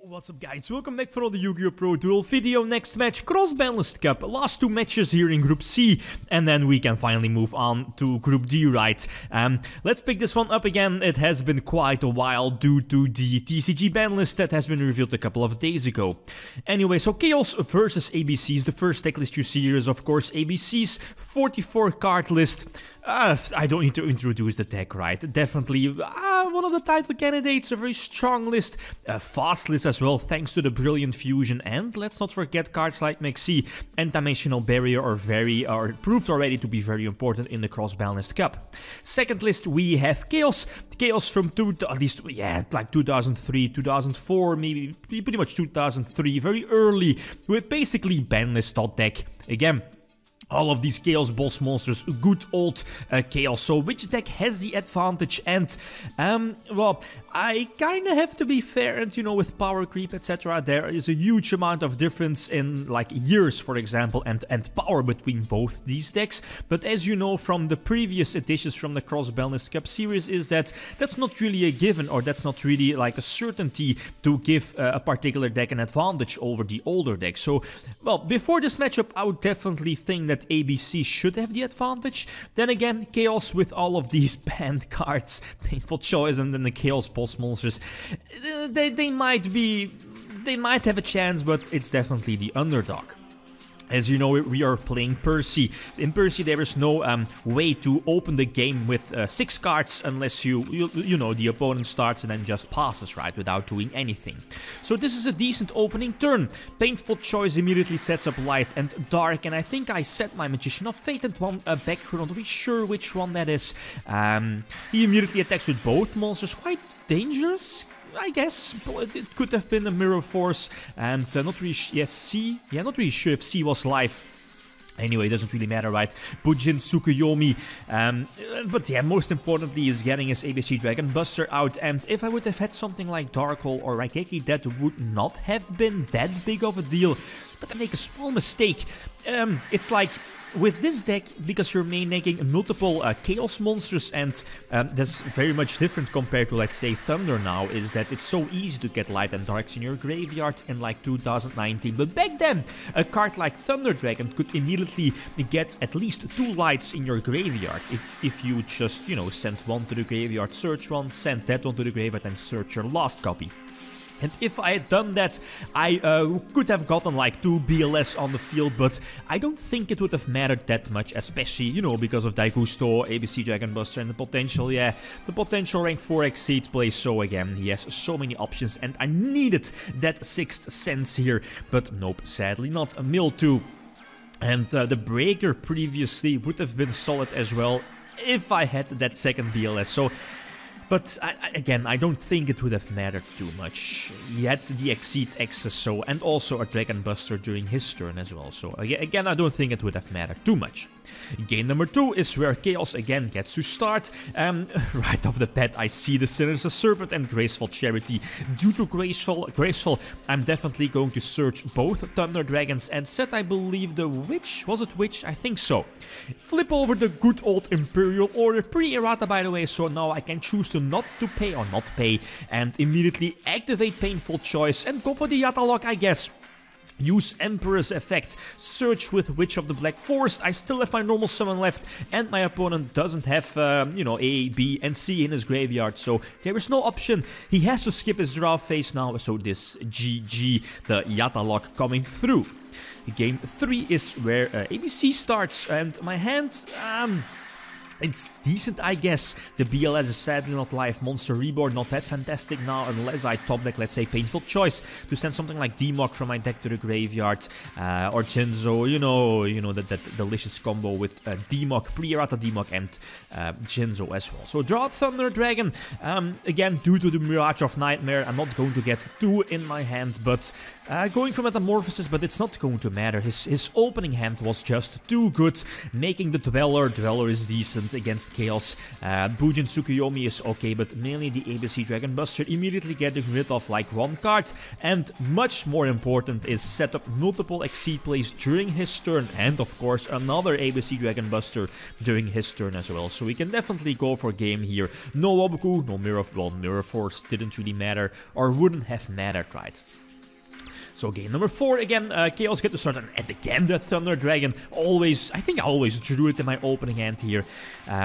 What's up guys, welcome back for another Yu-Gi-Oh! Pro Duel video. Next match, Cross-Banlist Cup. Last two matches here in Group C, and then we can finally move on to Group D, right? Let's pick this one up again. It has been quite a while due to the TCG ban list that has been revealed a couple of days ago. Anyway, so Chaos versus ABC's. The first deck list you see here is of course ABC's 44 card list. I don't need to introduce the deck, right? Definitely one of the title candidates, a very strong list, a fast list as well, thanks to the brilliant fusion, and let's not forget cards like Maxi and Dimensional Barrier are proved already to be very important in the Cross-Banlist Cup. Second list we have Chaos from at least 2003, 2004, maybe pretty much 2003, very early, with basically Banlist.dek. Again, all of these Chaos boss monsters, good old Chaos. So which deck has the advantage? And well, I kinda have to be fair, and you know, with power creep, etc., there is a huge amount of difference in like years, for example, and power between both these decks. But as you know from the previous editions from the Cross-Banlist Cup series, is that that's not really a given, or that's not really like a certainty to give a particular deck an advantage over the older deck. So, well, before this matchup, I would definitely think that ABC should have the advantage. Then again, Chaos with all of these banned cards, Painful Choice, and then the Chaos boss monsters, they might have a chance, but it's definitely the underdog. As you know, we are playing Percy. In Percy, there is no way to open the game with 6 cards unless you know, the opponent starts and then just passes, right, without doing anything. So this is a decent opening turn. Painful Choice immediately sets up Light and Dark, and I think I set my Magician of Fate and one back. We're not really sure which one that is. He immediately attacks with both monsters. Quite dangerous, I guess. It could have been a Mirror Force, and not really C. Yeah, not really sure if C was live. Anyway, it doesn't really matter, right? Bujin Tsukuyomi. But yeah, most importantly is getting his ABC Dragon Buster out. And if I would have had something like Dark Hole or Raigeki, that would not have been that big of a deal. But I make a small mistake. It's like, with this deck, because you're making multiple Chaos monsters, and that's very much different compared to, let's say, Thunder now, is that it's so easy to get Light and Darks in your graveyard in like 2019. But back then, a card like Thunder Dragon could immediately get at least 2 lights in your graveyard if you just, you know, send one to the graveyard, search one, send that one to the graveyard, and search your last copy. And if I had done that, I could have gotten like 2 BLS on the field, but I don't think it would have mattered that much, especially, you know, because of Daigusto, ABC Dragon Buster, and the potential, the potential rank 4 Exceed play. So again, he has so many options, and I needed that 6th sense here, but nope, sadly not. A Mill 2. And the Breaker previously would have been solid as well if I had that second BLS. So, but again, I don't think it would have mattered too much. He had the Exceed Access, so, and also a Dragon Buster during his turn as well. So again, I don't think it would have mattered too much. Game number 2 is where Chaos again gets to start. Right off the bat, I see the Sinister Serpent and Graceful Charity. Due to Graceful, I'm definitely going to search both Thunder Dragons and set, I believe, the Witch. Was it Witch? I think so. Flip over the good old Imperial Order, pre-errata by the way, so now I can choose to not to pay or not pay, and immediately activate Painful Choice and go for the Yatta Lock, I guess. Use Emperor's Effect, search with Witch of the Black Forest. I still have my normal summon left, and my opponent doesn't have, you know, A, B, and C in his graveyard, so there is no option. He has to skip his draw phase now, so this GG, the Yatta Lock coming through. Game 3 is where ABC starts, and my hand, it's decent, I guess. The BLS is sadly not live. Monster Reborn, not that fantastic now, unless I top deck, let's say, Painful Choice to send something like D-Mock from my deck to the graveyard, or Jinzo, you know that delicious combo with D-Mock, pre-errata D-Mock, and Jinzo as well. So draw Thunder Dragon. Again, due to the Mirage of Nightmare, I'm not going to get 2 in my hand, but going for Metamorphosis, but it's not going to matter. His opening hand was just too good, making the Dweller. Dweller is decent. excellent against Chaos. Bujin Tsukuyomi is okay, but mainly the ABC Dragon Buster immediately getting rid of like one card, and much more important is set up multiple Exceed plays during his turn, and of course another ABC Dragon Buster during his turn as well. So we can definitely go for game here. No Woboku, no Mirror Force didn't really matter, or wouldn't have mattered, right? So game number 4 again, Chaos get to start, and again the Thunder Dragon. Always, I think I always drew it in my opening hand here.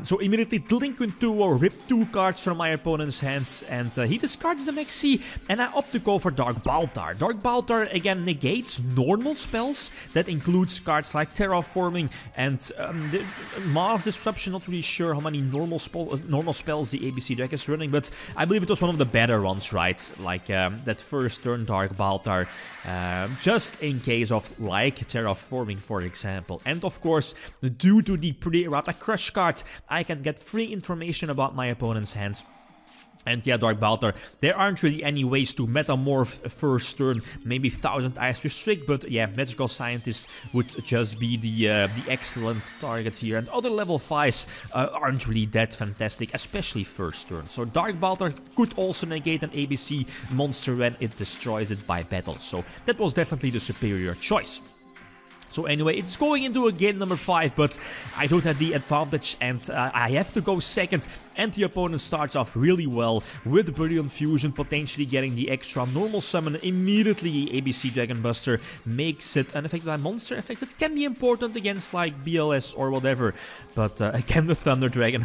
So immediately Delinquent Duo, rip 2 cards from my opponent's hands, and he discards the Maxi, and I opt to go for Dark Baltar. Dark Baltar again negates normal spells, that includes cards like Terraforming and the Mass Disruption. Not really sure how many normal spells the ABC deck is running, but I believe it was one of the better ones, right? Like that first turn Dark Baltar. Just in case of like Terraforming, for example. And of course, due to the pre-errata crush card, I can get free information about my opponent's hands. And yeah, Dark Baltar, there aren't really any ways to metamorph first turn, maybe 1000 Eyes Restrict, but yeah, Magical Scientist would just be the excellent target here, and other level 5s aren't really that fantastic, especially first turn. So Dark Baltar could also negate an ABC monster when it destroys it by battle, so that was definitely the superior choice. So anyway, it's going into a game number 5, but I don't have the advantage, and I have to go second, and the opponent starts off really well with Brilliant Fusion, potentially getting the extra normal summon. Immediately ABC Dragon Buster makes it an effect by monster effects. It can be important against like BLS or whatever, but again the Thunder Dragon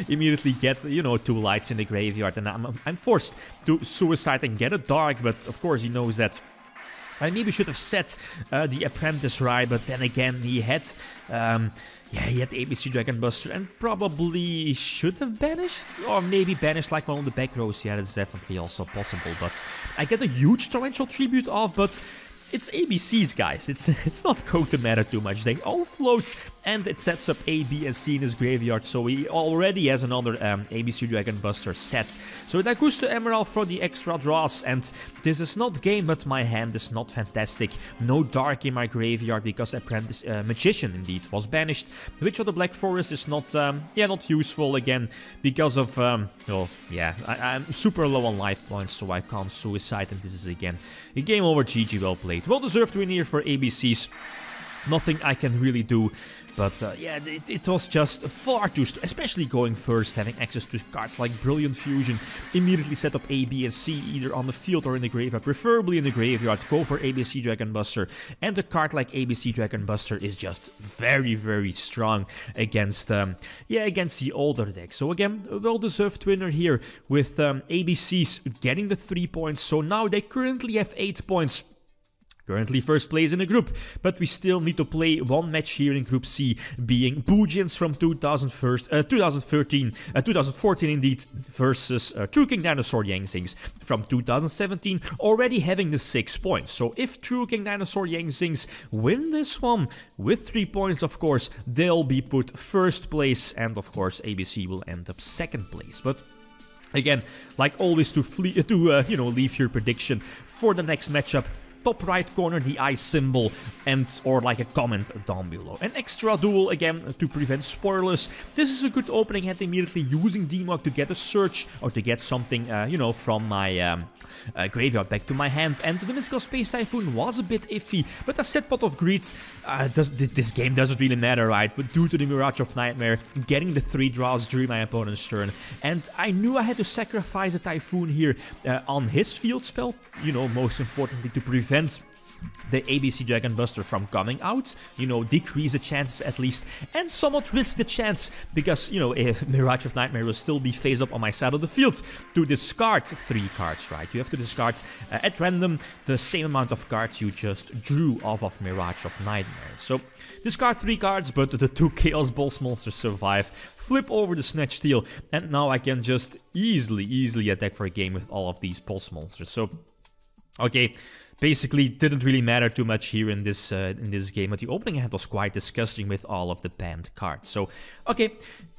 immediately get, you know, 2 lights in the graveyard, and I'm forced to suicide and get a Dark, but of course he knows that I maybe should have set the Apprentice right, but then again he had he had ABC Dragon Buster and probably should have banished, or maybe banished like one of the back rows. Yeah, that's definitely also possible, but I get a huge Torrential Tribute off, but it's ABCs, guys. It's not going to matter too much. They all float, and it sets up A, B, and C in his graveyard. So he already has another ABC Dragon Buster set. So that goes to Emerald for the extra draws. And this is not game, but my hand is not fantastic. No Dark in my graveyard because Apprentice Magician indeed was banished. Witch of the Black Forest is not not useful again because of well, yeah, I'm super low on life points, so I can't suicide. And this is again a game over. GG, well played. Well deserved win here for ABCs. Nothing I can really do, but yeah, it was just far too, especially going first, having access to cards like Brilliant Fusion, immediately set up A, B, and C either on the field or in the graveyard, preferably in the graveyard. Go for ABC Dragon Buster, and a card like ABC Dragon Buster is just very, very strong against against the older deck. So again, a well-deserved winner here with ABCs getting the 3 points. So now they currently have 8 points. Currently first place in the group, but we still need to play one match here in Group C, being Bujins from 2014 indeed, versus True King Dinosaur Yangzings from 2017, already having the 6 points. So if True King Dinosaur Yangzings win this one with 3 points, of course, they'll be put first place, and of course ABC will end up second place. But again, like always, to leave your prediction for the next matchup. Top right corner, the eye symbol, and or like a comment down below. An extra duel again to prevent spoilers. This is a good opening hand, immediately using Demog to get a search or to get something, from my graveyard back to my hand. And the Mystical Space Typhoon was a bit iffy, but a set Pot of Greed, this game doesn't really matter, right? But due to the Mirage of Nightmare, getting the 3 draws during my opponent's turn, and I knew I had to sacrifice a Typhoon here on his field spell, most importantly to prevent the ABC Dragon Buster from coming out, decrease the chances at least, and somewhat risk the chance, because, Mirage of Nightmare will still be face up on my side of the field, to discard 3 cards, right? You have to discard at random the same amount of cards you just drew off of Mirage of Nightmare. So, discard 3 cards, but the 2 Chaos Boss monsters survive, flip over the Snatch Steal, and now I can just easily attack for a game with all of these boss monsters. So, okay, basically didn't really matter too much here in this game, but the opening hand was quite disgusting with all of the banned cards. So, okay,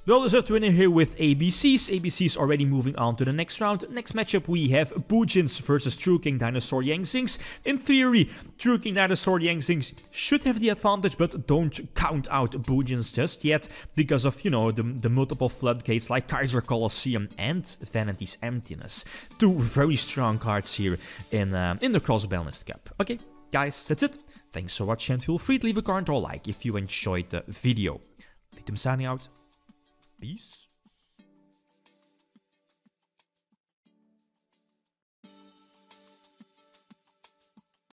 well-deserved winner here with ABCs. ABCs already moving on to the next round. Next matchup we have Boojins versus True King Dinosaur Yangzings. In theory, True King Dinosaur Yangzings should have the advantage, but don't count out Boojins just yet because of, you know, the multiple floodgates like Kaiser Colosseum and Vanity's Emptiness. Two very strong cards here in the Cross-Banlist Cup. Okay, guys, that's it. Thanks for watching and feel free to leave a comment or like if you enjoyed the video. Lithium signing out. Peace.